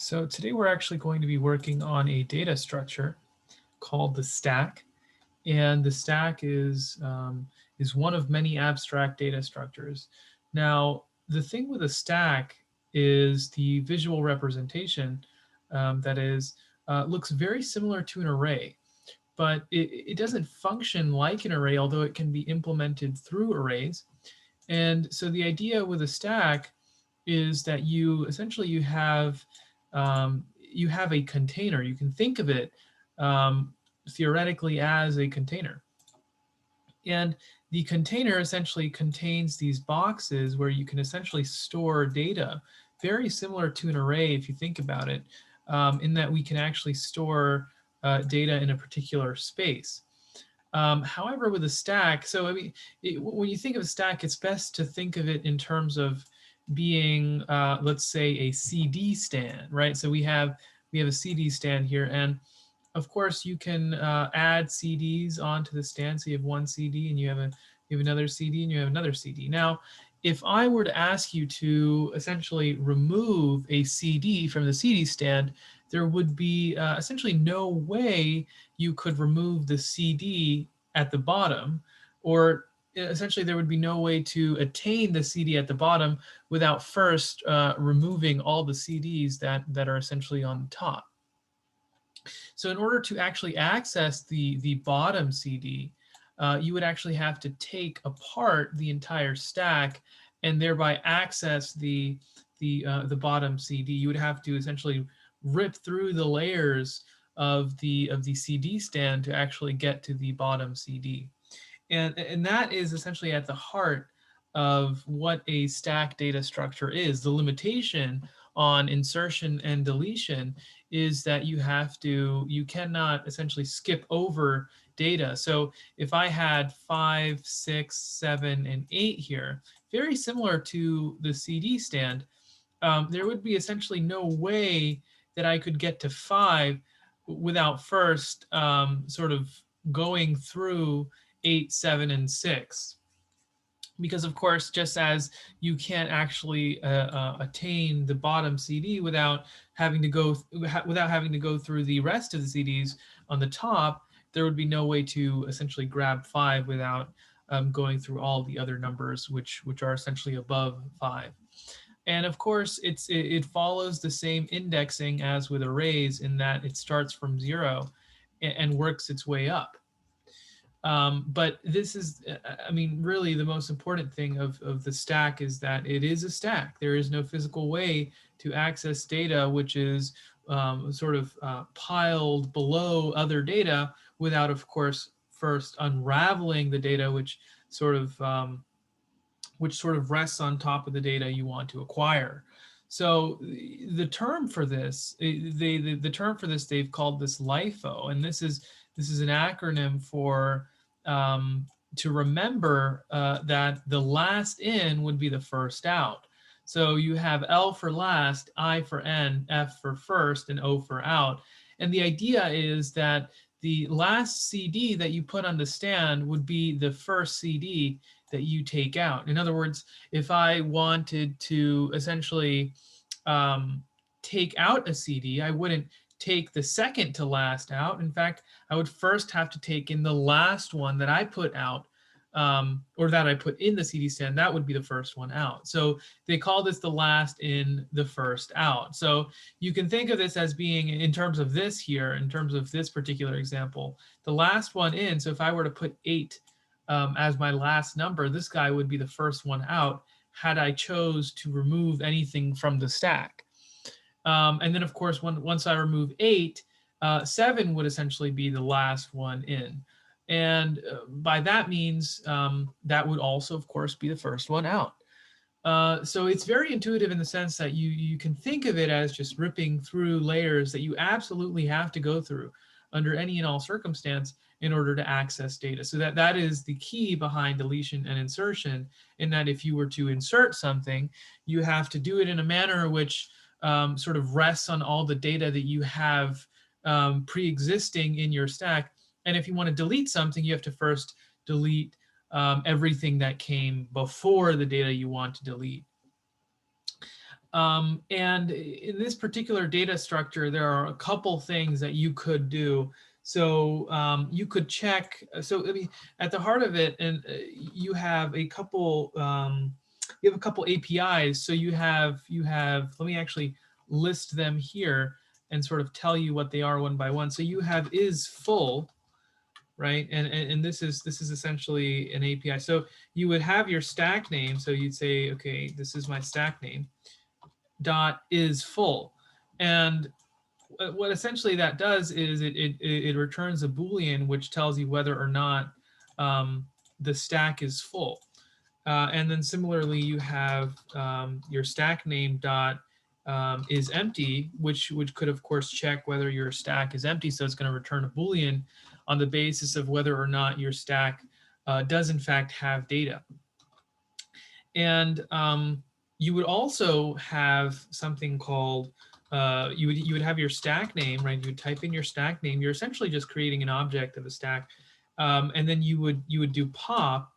So today we're actually going to be working on a data structure called the stack. And the stack is one of many abstract data structures. Now, the thing with a stack is the visual representation that is looks very similar to an array, but it doesn't function like an array, although it can be implemented through arrays. And so the idea with a stack is that you have a container. You can think of it theoretically as a container. And the container essentially contains these boxes where you can essentially store data, very similar to an array if you think about it, in that we can actually store data in a particular space. However, with a stack, so I mean, when you think of a stack, it's best to think of it in terms of being, let's say, a CD stand, right? So we have a CD stand here, and of course you can add CDs onto the stand. So you have one CD, and you have another CD, and you have another CD. Now, if I were to ask you to essentially remove a CD from the CD stand, there would be essentially no way you could remove the CD at the bottom, or essentially there would be no way to attain the CD at the bottom without first removing all the CDs that are essentially on the top. So in order to actually access the bottom CD, you would actually have to take apart the entire stack and thereby access the bottom CD. You would have to essentially rip through the layers of the CD stand to actually get to the bottom CD. And that is essentially at the heart of what a stack data structure is. The limitation on insertion and deletion is that you cannot essentially skip over data. So if I had 5, 6, 7, and 8 here, very similar to the CD stand, there would be essentially no way that I could get to 5 without first sort of going through 8, 7, and 6. Because of course, just as you can't actually attain the bottom CD without having to go through the rest of the CDs on the top, there would be no way to essentially grab 5 without going through all the other numbers, which are essentially above 5. And of course, it follows the same indexing as with arrays in that it starts from 0 and works its way up. But this is, I mean, really the most important thing of the stack is that it is a stack. There is no physical way to access data which is sort of piled below other data without, of course, first unraveling the data which sort of rests on top of the data you want to acquire. So the term for this, the term for this, they've called this Lifo, and this is an acronym for to remember that the last in would be the first out. So you have L for last, I for n, F for first, and O for out. And the idea is that the last CD that you put on the stand would be the first CD that you take out. In other words, if I wanted to essentially take out a CD, I wouldn't take the second to last out. In fact, I would first have to take in the last one that I put out, or that I put in the CD stand. That would be the first one out. So they call this the last in, the first out. So you can think of this as being, in terms of this here, in terms of this particular example, the last one in. So if I were to put 8 as my last number, this guy would be the first one out had I chose to remove anything from the stack. And then, of course, once I remove 8, 7 would essentially be the last one in. And by that means, that would also, of course, be the first one out. So it's very intuitive in the sense that you can think of it as just ripping through layers that you absolutely have to go through under any and all circumstance in order to access data. So that is the key behind deletion and insertion, in that if you were to insert something, you have to do it in a manner which sort of rests on all the data that you have pre-existing in your stack. And if you want to delete something, you have to first delete everything that came before the data you want to delete. And in this particular data structure, there are a couple things that you could do. So you could check. So I mean, at the heart of it, and you have a couple. You have a couple APIs. So you have. Let me actually list them here and sort of tell you what they are one by one. So you have is full, right? And this is essentially an API. So you would have your stack name. So you'd say, okay, this is my stack name. Dot is full, and what essentially that does is it returns a Boolean which tells you whether or not the stack is full. And then similarly, you have your stack name dot is empty, which could of course check whether your stack is empty. So it's going to return a Boolean on the basis of whether or not your stack does in fact have data. And you would also have something called you would have your stack name, right? You would type in your stack name. You're essentially just creating an object of a stack, and then you would do pop.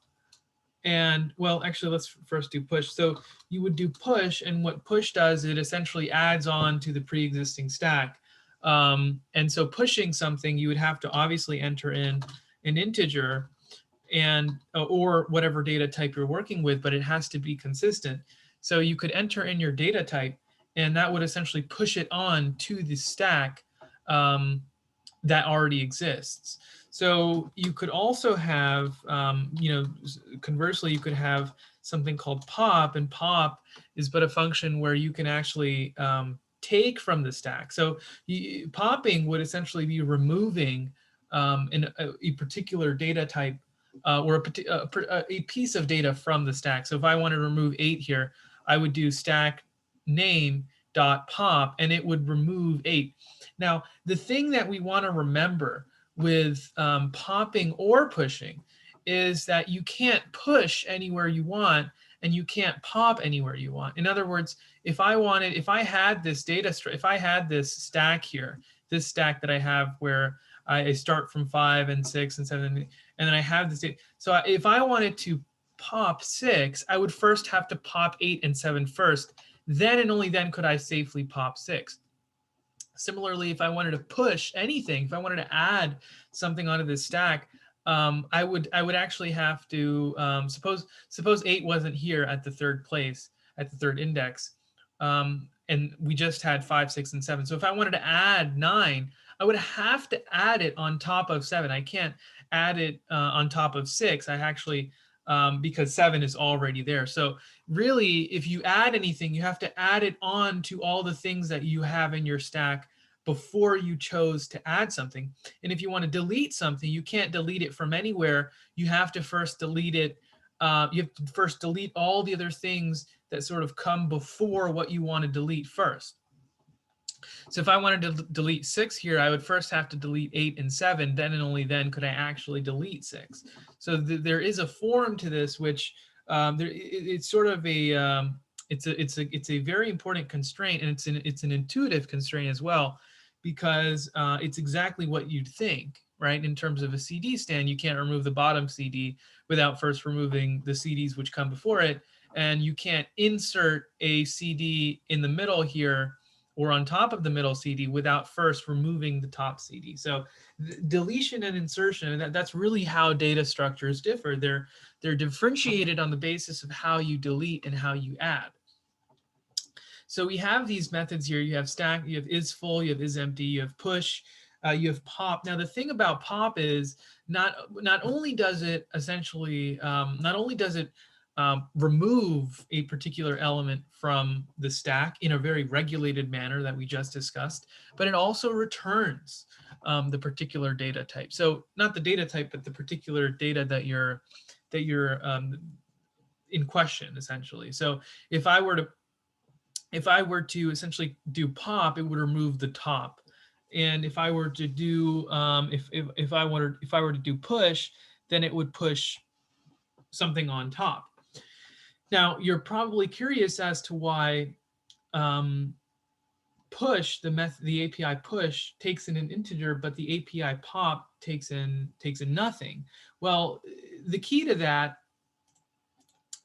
And well, actually, let's first do push. So you would do push, and what push does, it essentially adds on to the pre-existing stack. And so pushing something, you would have to obviously enter in an integer and or whatever data type you're working with, but it has to be consistent. So you could enter in your data type, and that would essentially push it on to the stack that already exists. So you could also have, conversely, you could have something called pop, and pop is but a function where you can actually take from the stack. So popping would essentially be removing a particular data type or a piece of data from the stack. So if I want to remove 8 here, I would do stack name dot pop, and it would remove 8. Now, the thing that we want to remember with popping or pushing is that you can't push anywhere you want, and you can't pop anywhere you want. In other words, if I had this if I had this stack here, this stack that I have where I start from 5 and 6 and 7, and then I have this data. So if I wanted to pop 6, I would first have to pop 8 and 7 first. Then and only then could I safely pop 6. Similarly, if I wanted to push anything, if I wanted to add something onto this stack, I would actually have to suppose 8 wasn't here at the third place, at the third index, and we just had 5, 6, and 7. So if I wanted to add 9, I would have to add it on top of 7. I can't add it on top of 6. I actually because 7 is already there. So really, if you add anything, you have to add it on to all the things that you have in your stack before you chose to add something. And if you want to delete something, you can't delete it from anywhere. You have to first delete it. You have to first delete all the other things that sort of come before what you want to delete first. So if I wanted to delete 6 here, I would first have to delete 8 and 7. Then and only then could I actually delete 6. So there is a form to this, which it's sort of a it's a very important constraint, and it's an intuitive constraint as well, because it's exactly what you'd think, right? In terms of a CD stand, you can't remove the bottom CD without first removing the CDs which come before it, and you can't insert a CD in the middle here or on top of the middle CD without first removing the top CD. So deletion and insertion, that's really how data structures differ. They're differentiated on the basis of how you delete and how you add. So we have these methods here. You have stack, you have is full, you have is empty, you have push, you have pop. Now the thing about pop is not only does it essentially, remove a particular element from the stack in a very regulated manner that we just discussed, but it also returns the particular data type. So not the data type, but the particular data that you're in question, essentially. So if I were to essentially do pop, it would remove the top. And if I were to do if I were to do push, then it would push something on top. Now, you're probably curious as to why push, the API push takes in an integer, but the API pop takes in nothing. Well, the key to that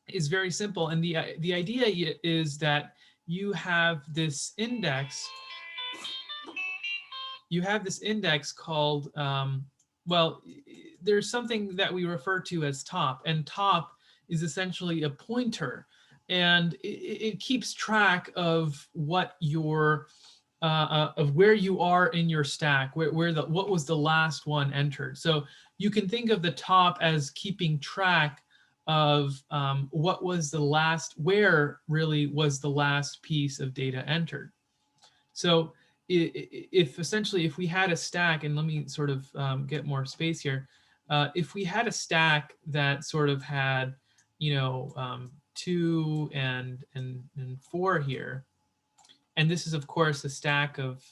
is very simple, and the idea is that you have this index. You have this index called, well, there's something that we refer to as top, and top is essentially a pointer, and it keeps track of what your of where you are in your stack, what was the last one entered. So you can think of the top as keeping track of what was the last, where really was the last piece of data entered. So if essentially, if we had a stack, and let me sort of get more space here, if we had a stack that sort of had, 2 and 4 here, and this is of course a stack of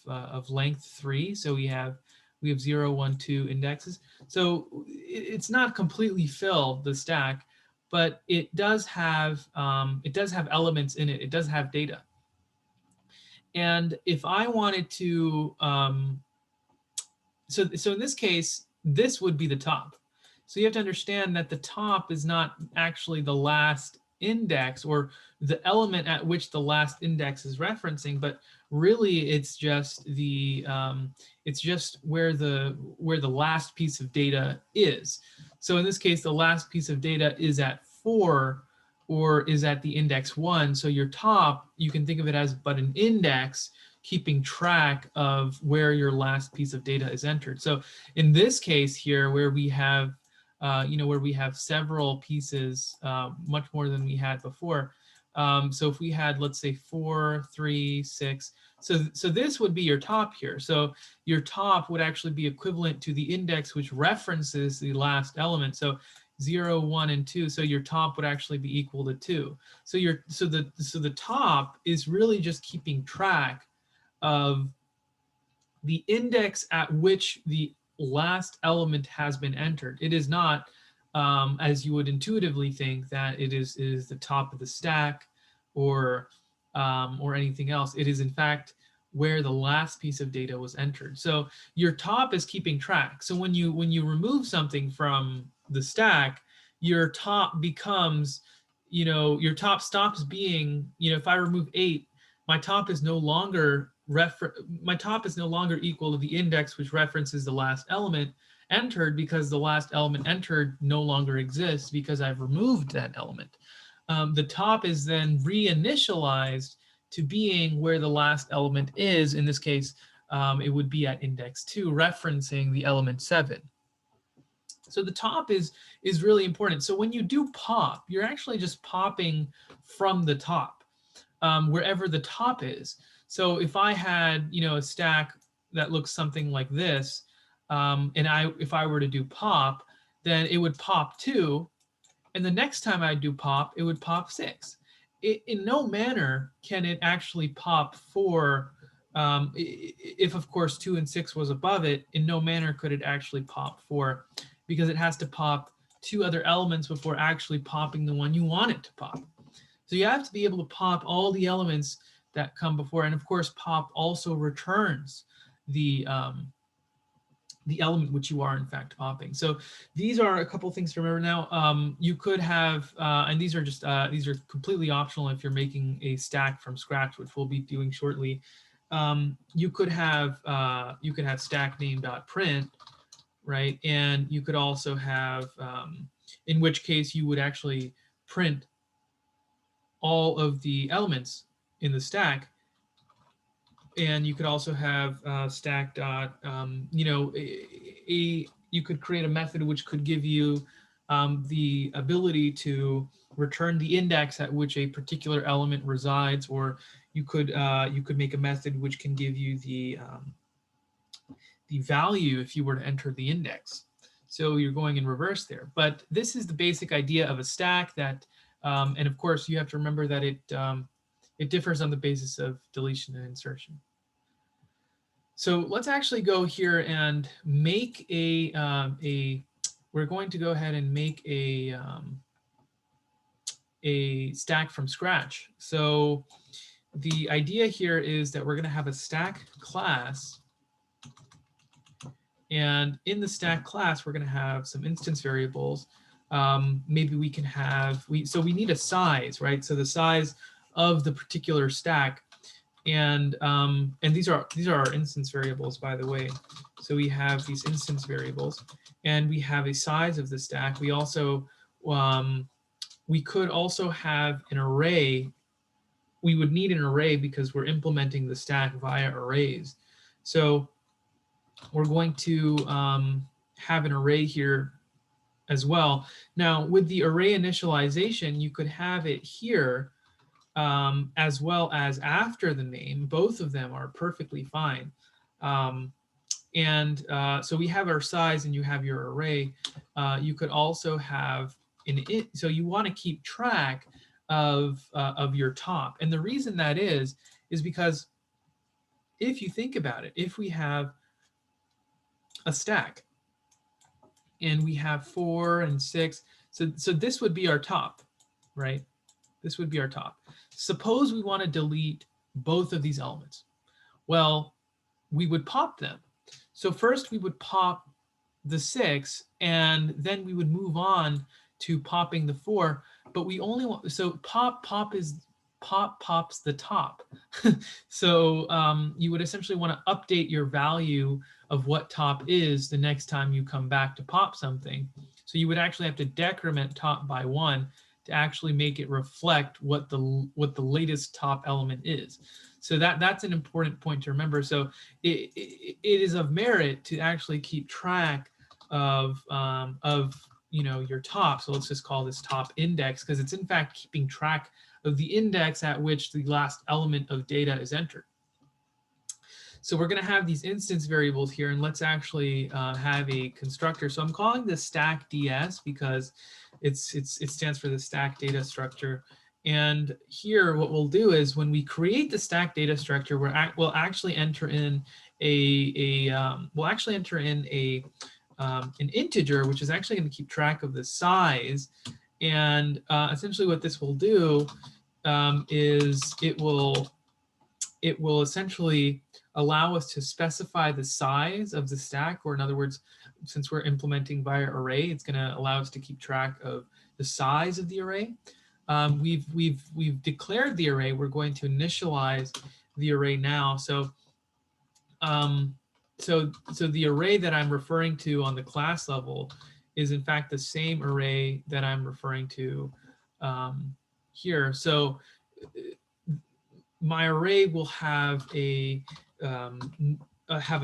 length 3, so we have 0, 1, 2 indexes. So it's not completely filled, the stack, but it does have elements in it. It does have data. And if I wanted to, so in this case, this would be the top. So you have to understand that the top is not actually the last index or the element at which the last index is referencing, but really it's just where the last piece of data is. So in this case, the last piece of data is at 4 or is at the index 1. So your top, you can think of it as but an index keeping track of where your last piece of data is entered. So in this case here, where we have where we have several pieces, much more than we had before. So if we had, let's say, 4, 3, 6, so this would be your top here. So your top would actually be equivalent to the index which references the last element. So 0, 1, and 2. So your top would actually be equal to 2. So the top is really just keeping track of the index at which the last element has been entered. It is not, as you would intuitively think, that it is the top of the stack or anything else. It is in fact where the last piece of data was entered. So your top is keeping track. So when you remove something from the stack, your top becomes, your top stops being, if I remove 8, my top is no longer equal to the index which references the last element entered, because the last element entered no longer exists because I've removed that element. The top is then reinitialized to being where the last element is. In this case, it would be at index 2, referencing the element 7. So the top is really important. So when you do pop, you're actually just popping from the top, wherever the top is. So if I had, a stack that looks something like this, and if I were to do pop, then it would pop 2, and the next time I do pop, it would pop 6. In no manner can it actually pop 4. If of course 2 and 6 was above it, in no manner could it actually pop 4, because it has to pop 2 other elements before actually popping the one you want it to pop. So you have to be able to pop all the elements that come before, and of course pop also returns the element which you are in fact popping. So these are a couple things to remember now. You could have, and these are completely optional if you're making a stack from scratch, which we'll be doing shortly. You could have stack name.print, right? And you could also have, in which case you would actually print all of the elements in the stack. And you could also have stack dot, you could create a method which could give you the ability to return the index at which a particular element resides, or you could make a method which can give you the value if you were to enter the index. So you're going in reverse there. But this is the basic idea of a stack that, and of course you have to remember that it differs on the basis of deletion and insertion. So let's actually go here and make we're going to go ahead and make a stack from scratch. So the idea here is that we're going to have a stack class. And in the stack class, we're going to have some instance variables. Maybe we can have, so we need a size, right? So the size of the particular stack. And these are our instance variables, by the way. So we have these instance variables, and we have a size of the stack. We also we could also have an array. We would need an array because we're implementing the stack via arrays. So we're going to have an array here as well. Now, with the array initialization, you could have it here as well as after the name. Both of them are perfectly fine. So we have our size and you have your array. You could also have so you want to keep track of your top. And the reason that is because if you think about it, if we have a stack and we have 4 and 6, so this would be our top, right? This would be our top. Suppose we want to delete both of these elements. Well, we would pop them. So first we would pop the 6, and then we would move on to popping the 4. But we only want, so pop pops the top. So you would essentially want to update your value of what top is the next time you come back to pop something. So you would actually have to decrement top by 1 to actually make it reflect what the latest top element is. So that's an important point to remember. So it is of merit to actually keep track of your top. So let's just call this top index, because it's in fact keeping track of the index at which the last element of data is entered. So we're going to have these instance variables here, and let's actually have a constructor. So I'm calling this stack ds because it stands for the stack data structure. And here what we'll do is when we create the stack data structure, we'll actually enter in an integer, which is actually going to keep track of the size. And essentially what this will do is it will essentially allow us to specify the size of the stack, or in other words, since we're implementing via array, it's going to allow us to keep track of the size of the array. We've declared the array. We're going to initialize the array now. So the array that I'm referring to on the class level is in fact the same array that I'm referring to here. So my array will have a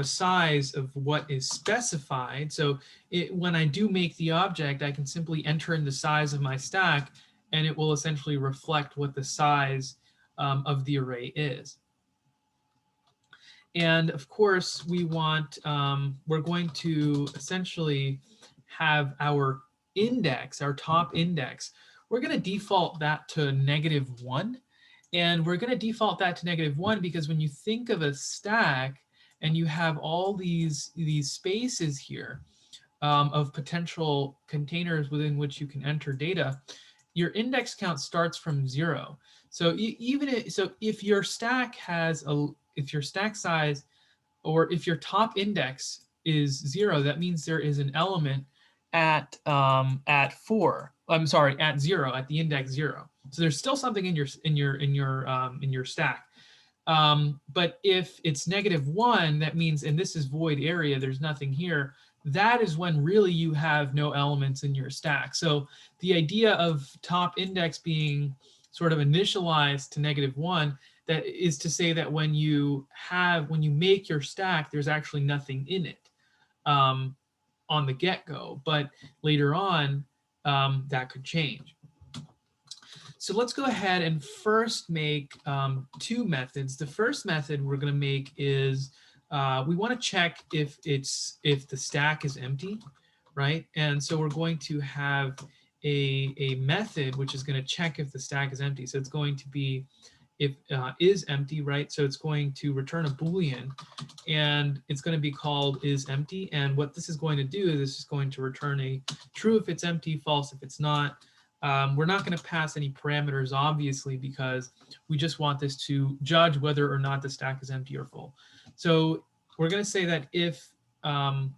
size of what is specified. So when I do make the object, I can simply enter in the size of my stack, and it will essentially reflect what the size of the array is. And of course, we're going to essentially have our index, our top index. We're going to default that to -1. And we're going to default that to -1 because when you think of a stack and you have all these spaces here of potential containers within which you can enter data, your index count starts from 0. So if your stack if your stack size, or if your top index is 0, that means there is an element at 4. I'm sorry, at 0, at the index 0. So there's still something in your stack. But if it's -1, that means, and this is void area, there's nothing here. That is when really you have no elements in your stack. So the idea of top index being sort of initialized to -1, that is to say that when you make your stack, there's actually nothing in it on the get-go, but later on that could change. So let's go ahead and first make 2 methods. The first method we're going to make is we want to check if the stack is empty, right? And so we're going to have a method which is going to check if the stack is empty. So it's going to be if is empty, right? So it's going to return a Boolean, and it's going to be called is empty. And what this is going to do is it's just going to return a true if it's empty, false if it's not. We're not going to pass any parameters, obviously, because we just want this to judge whether or not the stack is empty or full. So we're going to say that if the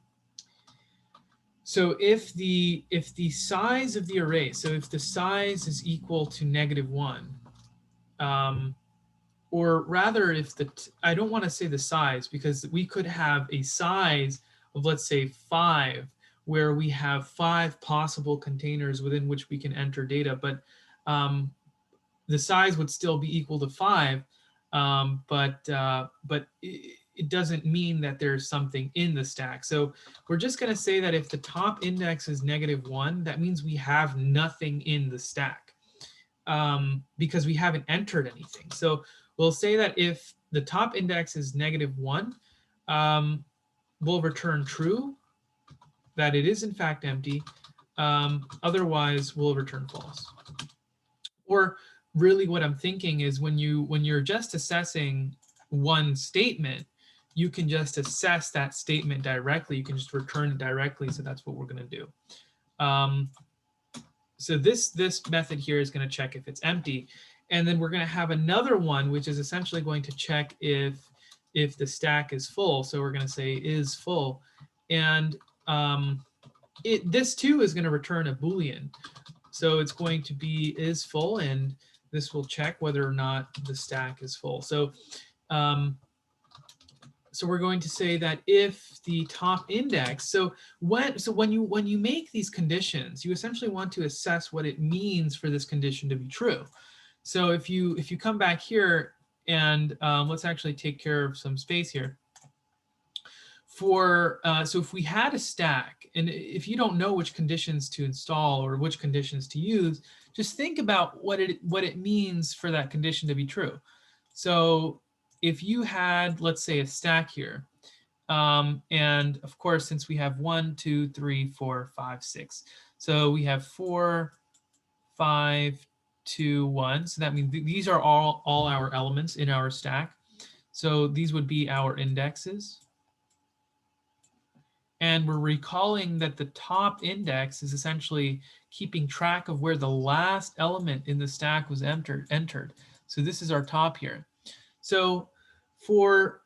size of the array, so if the size is equal to -1, or rather if I don't want to say the size, because we could have a size of, let's say, 5, where we have 5 possible containers within which we can enter data, but the size would still be equal to 5, but it doesn't mean that there's something in the stack. So we're just going to say that if the top index is -1, that means we have nothing in the stack, because we haven't entered anything. So we'll say that if the top index is -1, we'll return true, that it is in fact empty. Otherwise, we'll return false. Or really what I'm thinking is when you're just assessing one statement, you can just assess that statement directly. You can just return it directly. So that's what we're going to do. So this method here is going to check if it's empty. And then we're going to have another one, which is essentially going to check if the stack is full. So we're going to say is full. And this too is going to return a Boolean. So it's going to be is full, and this will check whether or not the stack is full. So so we're going to say that if the top index, so when you make these conditions, you essentially want to assess what it means for this condition to be true. So if you come back here and let's actually take care of some space here. So if we had a stack, and if you don't know which conditions to install or which conditions to use, just think about what it means for that condition to be true. So if you had, let's say, a stack here, and of course, since we have 1, 2, 3, 4, 5, 6, so we have 4, 5, 2, 1. So that means these are all our elements in our stack. So these would be our indexes. And we're recalling that the top index is essentially keeping track of where the last element in the stack was entered. So this is our top here. So for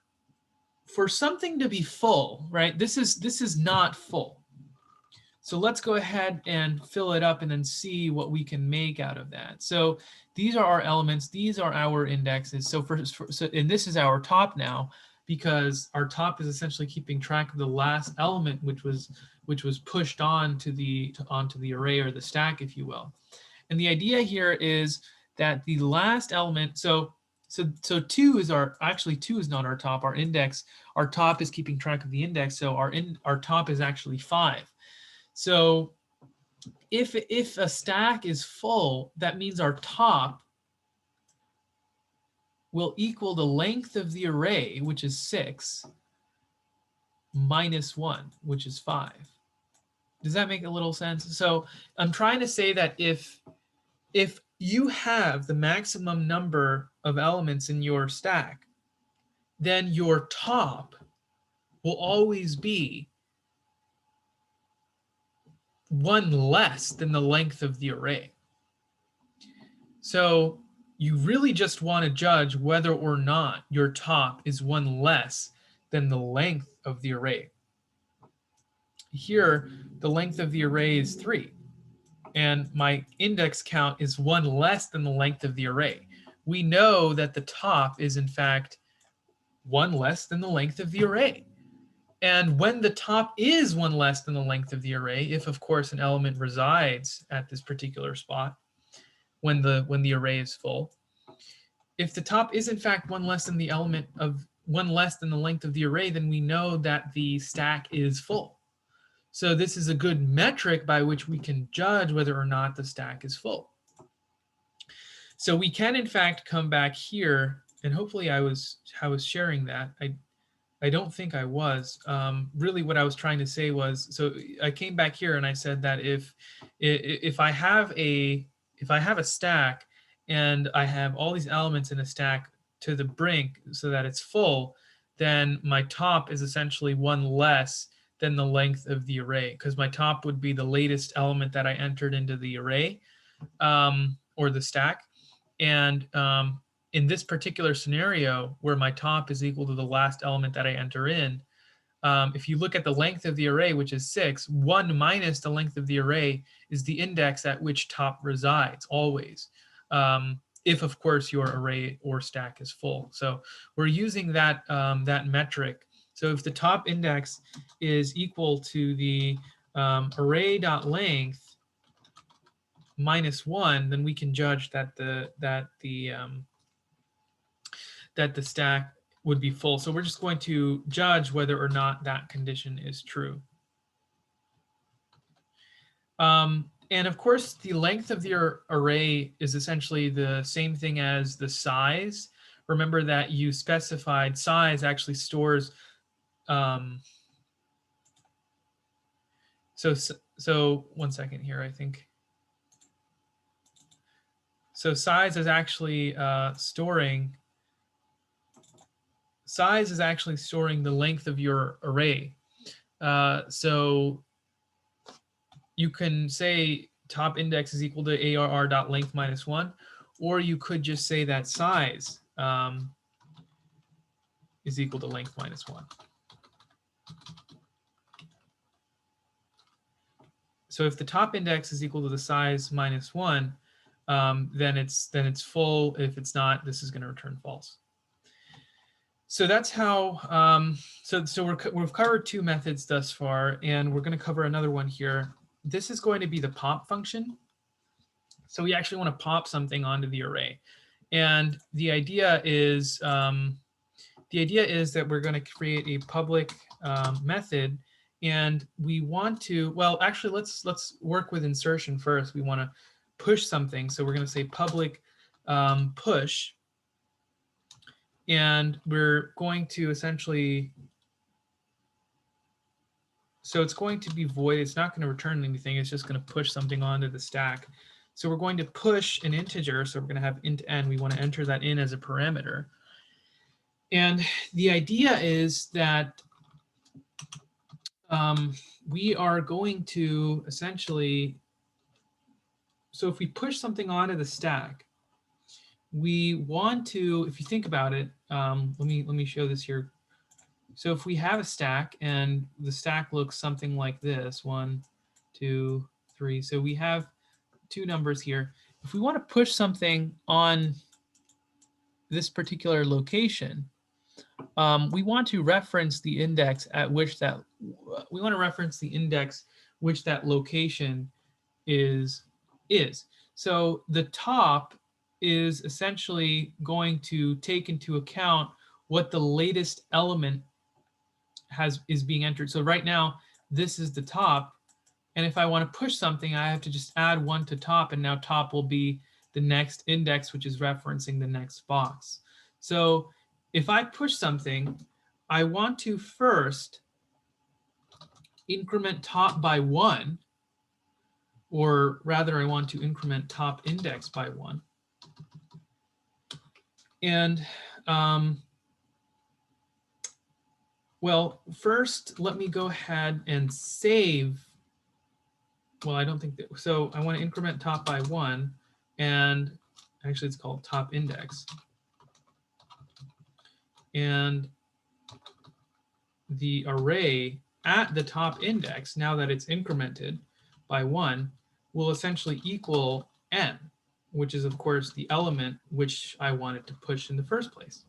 something to be full, right? This is not full. So let's go ahead and fill it up and then see what we can make out of that. So these are our elements. These are our indexes. So and this is our top now, because our top is essentially keeping track of the last element, which was pushed onto the array or the stack, if you will. And the idea here is that the last element, so 2 is actually 2 is not our top. Our top is keeping track of the index, so our top is actually 5. So if a stack is full, that means our top will equal the length of the array, which is 6, minus 1, which is 5. Does that make a little sense? So I'm trying to say that if you have the maximum number of elements in your stack, then your top will always be 1 less than the length of the array. So you really just want to judge whether or not your top is 1 less than the length of the array. Here, the length of the array is 3, and my index count is 1 less than the length of the array. We know that the top is, in fact, 1 less than the length of the array. And when the top is 1 less than the length of the array, if, of course, an element resides at this particular spot, when the array is full, if the top is, in fact, 1 less than the length of the array, then we know that the stack is full. So this is a good metric by which we can judge whether or not the stack is full. So we can, in fact, come back here, and hopefully I was sharing that. I don't think I was. Really what I was trying to say was, so I came back here and I said that if I have a stack and I have all these elements in a stack to the brink so that it's full, then my top is essentially 1 less than the length of the array, because my top would be the latest element that I entered into the array or the stack. And in this particular scenario where my top is equal to the last element that I enter in, if you look at the length of the array, which is 6, 1 minus the length of the array is the index at which top resides always. if of course your array or stack is full. So we're using that, that metric. So if the top index is equal to the array.length -1, then we can judge that the stack would be full. So we're just going to judge whether or not that condition is true. And of course, the length of your array is essentially the same thing as the size. Remember that you specified size actually stores. So 1 second here, I think. So size is actually storing the length of your array. So you can say top index is equal to arr.length -1, or you could just say that size is equal to length -1. So if the top index is equal to the size -1, then it's full. If it's not, this is going to return false. So that's how. So we've covered two methods thus far, and we're going to cover another one here. This is going to be the pop function. So we actually want to pop something onto the array, and the idea is that we're going to create a public method, and we want to. Well, actually, let's work with insertion first. We want to push something, so we're going to say public push, and we're going to essentially. So it's going to be void. It's not going to return anything. It's just going to push something onto the stack. So we're going to push an integer. So we're going to have int n. We want to enter that in as a parameter. And the idea is that we are going to essentially, so if we push something onto the stack, we want to, if you think about it, let me show this here. So if we have a stack and the stack looks something like this, 1, 2, 3. So we have two numbers here. If we want to push something on this particular location, we want to reference the index at which that location is. So the top is essentially going to take into account what the latest element is being entered. So right now, this is the top. And if I want to push something, I have to just add 1 to top. And now top will be the next index, which is referencing the next box. So if I push something, I want to first increment top by 1, or rather I want to increment top index by 1. And well, first, let me go ahead and save. Well, I don't think that. So I want to increment top by 1, and actually it's called top index. And the array at the top index, now that it's incremented by 1, will essentially equal n, which is, of course, the element which I wanted to push in the first place.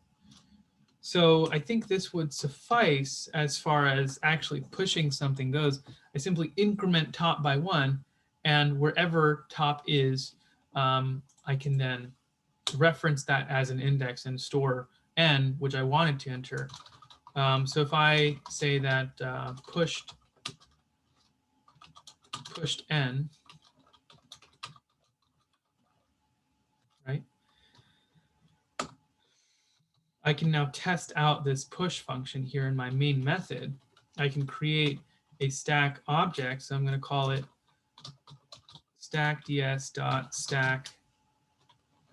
So I think this would suffice as far as actually pushing something goes. I simply increment top by 1, and wherever top is, I can then reference that as an index and store n, which I wanted to enter. So if I say that pushed n, right? I can now test out this push function here in my main method. I can create a stack object. So I'm going to call it stackds.stack,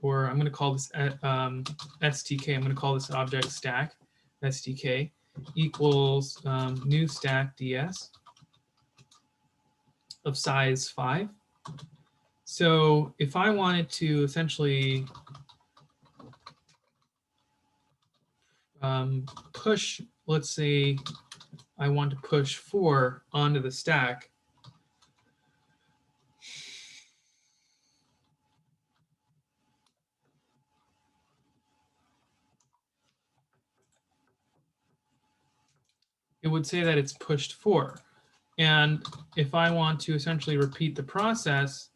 or I'm going to call this STK. I'm going to call this object stack STK equals new stack ds of size 5. So if I wanted to essentially push, let's say I want to push 4 onto the stack. it would say that it's pushed 4. And if I want to essentially repeat the process,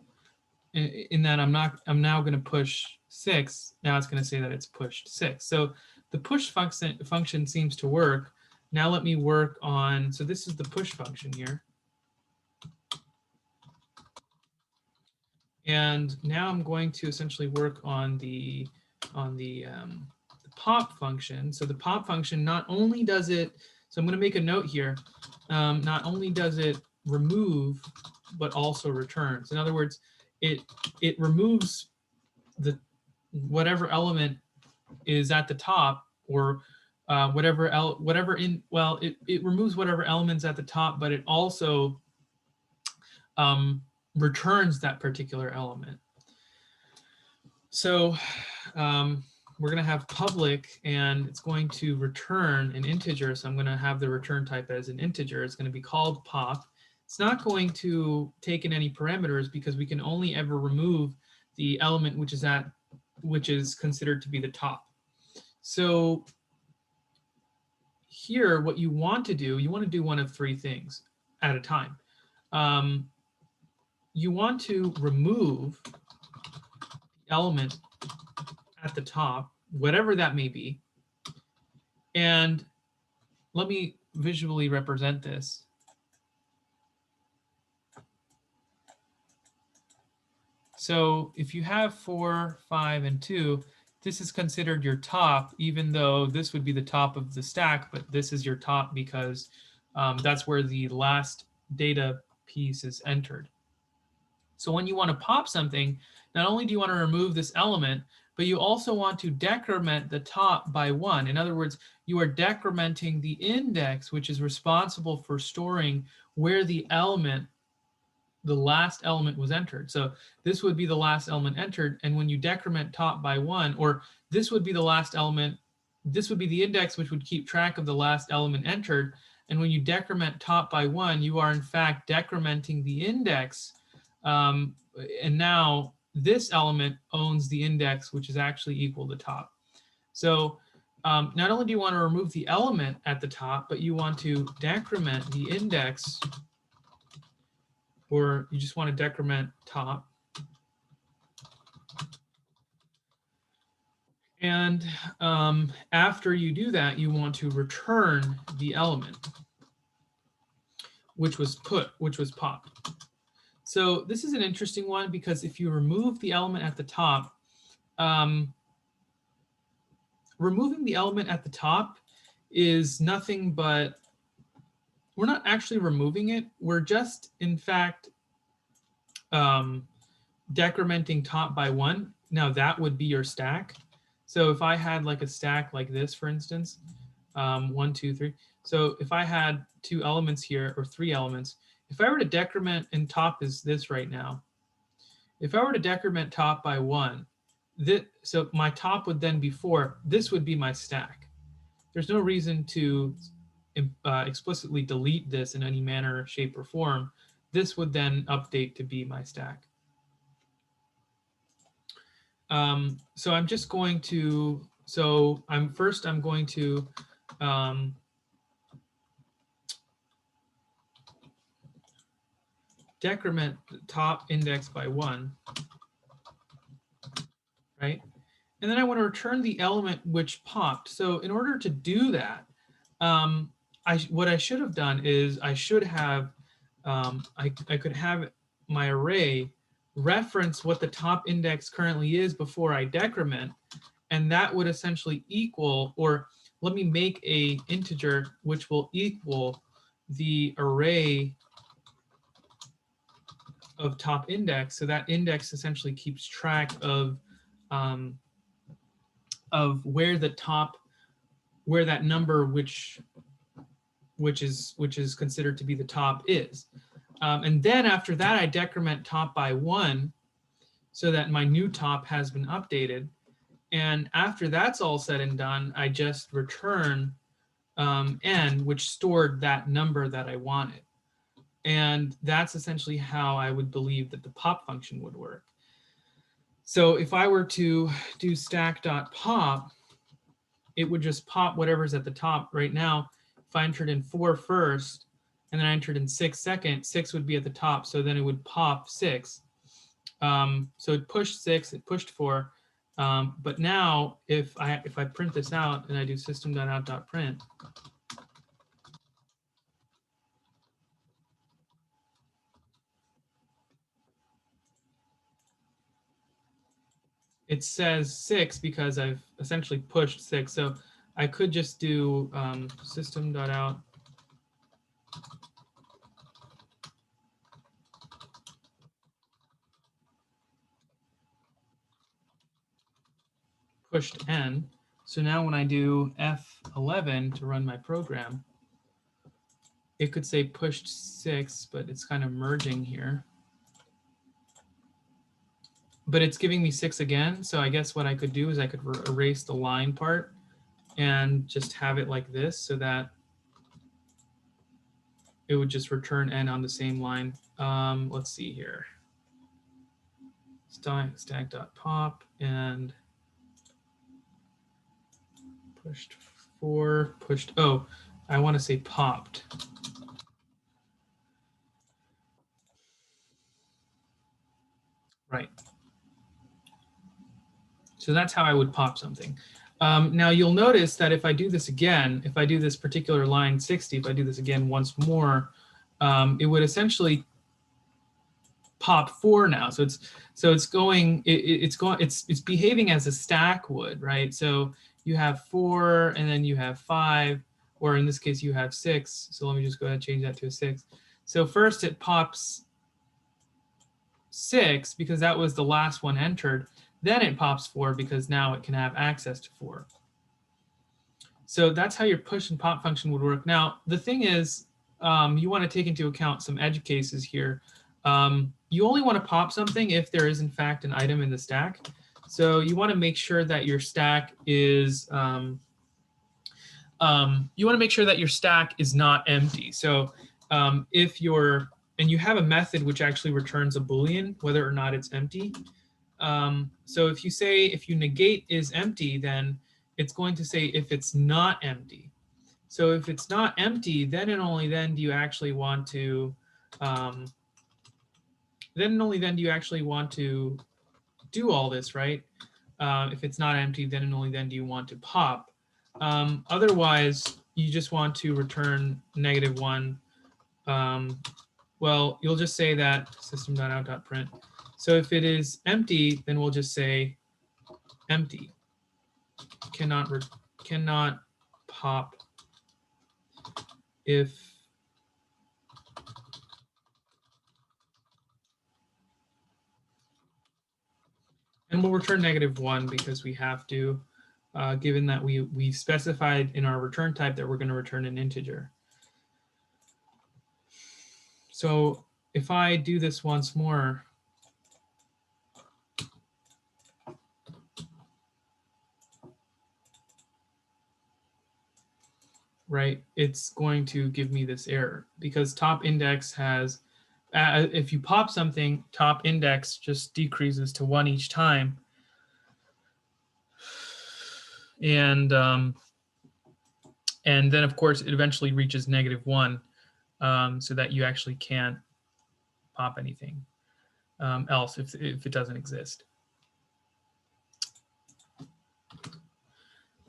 in that I'm now going to push 6, now it's going to say that it's pushed 6. So the push function seems to work. Now let me work on, so this is the push function here. And now I'm going to essentially work on the pop function. So the pop function, not only does it, so I'm going to make a note here, not only does it remove, but also returns. In other words, it removes the whatever element is at the top, or it removes whatever elements at the top, but it also returns that particular element. So we're going to have public, and it's going to return an integer. So I'm going to have the return type as an integer. It's going to be called pop. It's not going to take in any parameters because we can only ever remove the element which is considered to be the top. So here, what you want to do one of 3 things at a time. You want to remove the element at the top, whatever that may be. And let me visually represent this. So if you have 4, 5, and 2, this is considered your top, even though this would be the top of the stack, but this is your top because that's where the last data piece is entered. So when you want to pop something, not only do you want to remove this element, but you also want to decrement the top by 1. In other words, you are decrementing the index, which is responsible for storing where the last element was entered. So this would be the last element entered, and when you decrement top by 1, or this would be the last element, this would be the index which would keep track of the last element entered, and when you decrement top by 1, you are in fact decrementing the index, and now this element owns the index, which is actually equal to top. So not only do you want to remove the element at the top, but you want to decrement the index, or you just want to decrement top. And after you do that, you want to return the element, which was popped. So this is an interesting one because if you remove the element at the top, removing the element at the top is nothing but, we're not actually removing it. We're just, in fact, decrementing top by 1. Now that would be your stack. So if I had like a stack like this, for instance, 1, 2, 3. So if I had 2 elements here, or 3 elements, if I were to decrement, and top is this right now, if I were to decrement top by 1, so my top would then be 4, this would be my stack. There's no reason to explicitly delete this in any manner, shape, or form. This would then update to be my stack. So I'm just going to, I'm going to decrement the top index by 1, right? And then I want to return the element which popped. So in order to do that, what I should have done is I should have, I could have my array reference what the top index currently is before I decrement, and that would essentially equal, or let me make a integer which will equal the array of top index. So that index essentially keeps track of where the top, where that number which is considered to be the top is. And then after that, I decrement top by 1 so that my new top has been updated. And after that's all said and done, I just return n, which stored that number that I wanted. And that's essentially how I would believe that the pop function would work. So if I were to do stack.pop, it would just pop whatever's at the top right now. if I entered in 4 first, and then I entered in 6 second, 6 would be at the top, so then it would pop 6. So it pushed 6, it pushed 4. But now if I print this out and I do system.out.print, it says 6 because I've essentially pushed 6. So I could just do system.out pushed n. So now when I do F11 to run my program, it could say pushed 6, but it's kind of merging here. But it's giving me 6 again. So I guess what I could do is I could erase the line part and just have it like this so that it would just return n on the same line. Let's see here. Stack.pop and pushed 4, pushed, oh, I want to say popped. Right. So that's how I would pop something. Now you'll notice that if I do this again, if I do this particular line 60, if I do this again once more, it would essentially pop 4 now. So it's behaving as a stack would, right? So you have 4 and then you have 5, or in this case you have 6. So let me just go ahead and change that to a 6. So first it pops 6 because that was the last one entered. Then it pops 4 because now it can have access to 4. So that's how your push and pop function would work. Now, the thing is, you want to take into account some edge cases here. You only want to pop something if there is, in fact, an item in the stack. So you want to make sure that your stack is not empty. So if you're, and you have a method which actually returns a Boolean, whether or not it's empty. So if you say, if you negate is empty, then it's going to say if it's not empty. So if it's not empty, then and only then do you actually want to, do all this, right? If it's not empty, then and only then do you want to pop. Otherwise, you just want to return -1. Well, you'll just say that system.out.print. So if it is empty, then we'll just say empty. Cannot pop if and we'll return -1 because we have to, given that we've specified in our return type that we're going to return an integer. So if I do this once more, right, it's going to give me this error because top index has, if you pop something, top index just decreases to 1 each time. And then, of course, it eventually reaches -1 so that you actually can't pop anything else if it doesn't exist.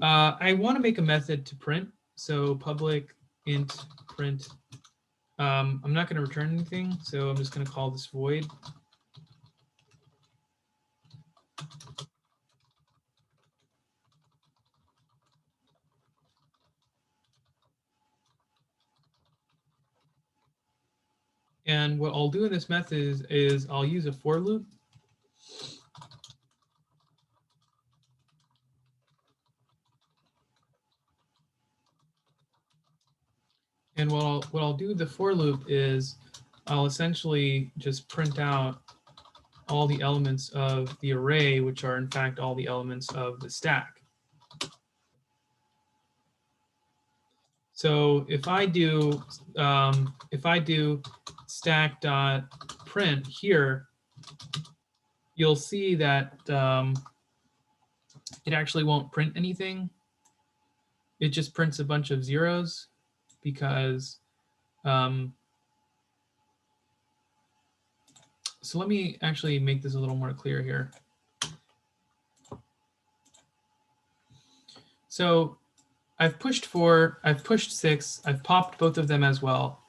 I want to make a method to print. So public int print. I'm not going to return anything, so I'm just going to call this void. And what I'll do in this method is I'll use a for loop. And what I'll do with the for loop is I'll essentially just print out all the elements of the array, which are in fact all the elements of the stack. So if I do stack.print here, you'll see that it actually won't print anything. It just prints a bunch of zeros. because so let me actually make this a little more clear here. So I've pushed 4, I've pushed 6, I've popped both of them as well,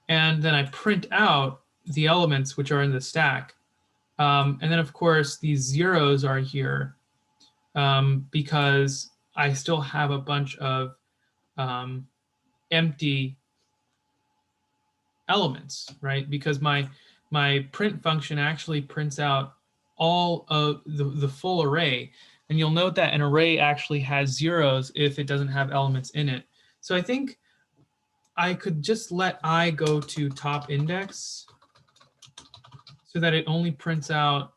and then I print out the elements which are in the stack. And then of course these zeros are here because I still have a bunch of empty elements, right? Because my print function actually prints out all of the full array. And you'll note that an array actually has zeros if it doesn't have elements in it. So I think I could just let I go to top index so that it only prints out.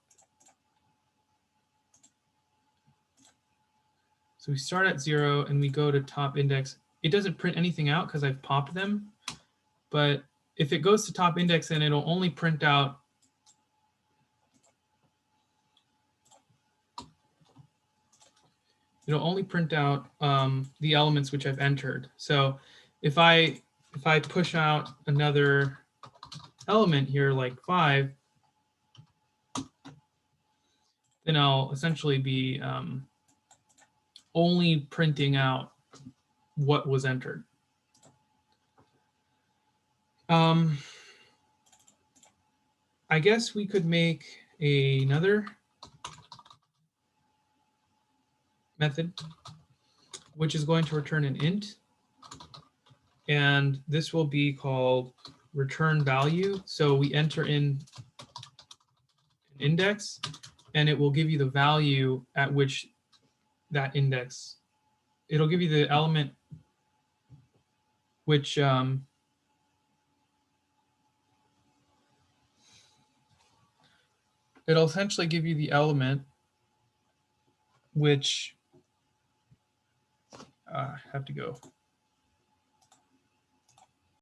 So we start at 0 and we go to top index. It doesn't print anything out because I've popped them. But if it goes to top index, then it'll only print out the elements which I've entered. So if I push out another element here like 5, then I'll essentially be only printing out what was entered. I guess we could make another method which is going to return an int, and this will be called return value. So we enter in an index and it will give you the value at which that index, it'll give you the element which it'll essentially give you the element which I have to go.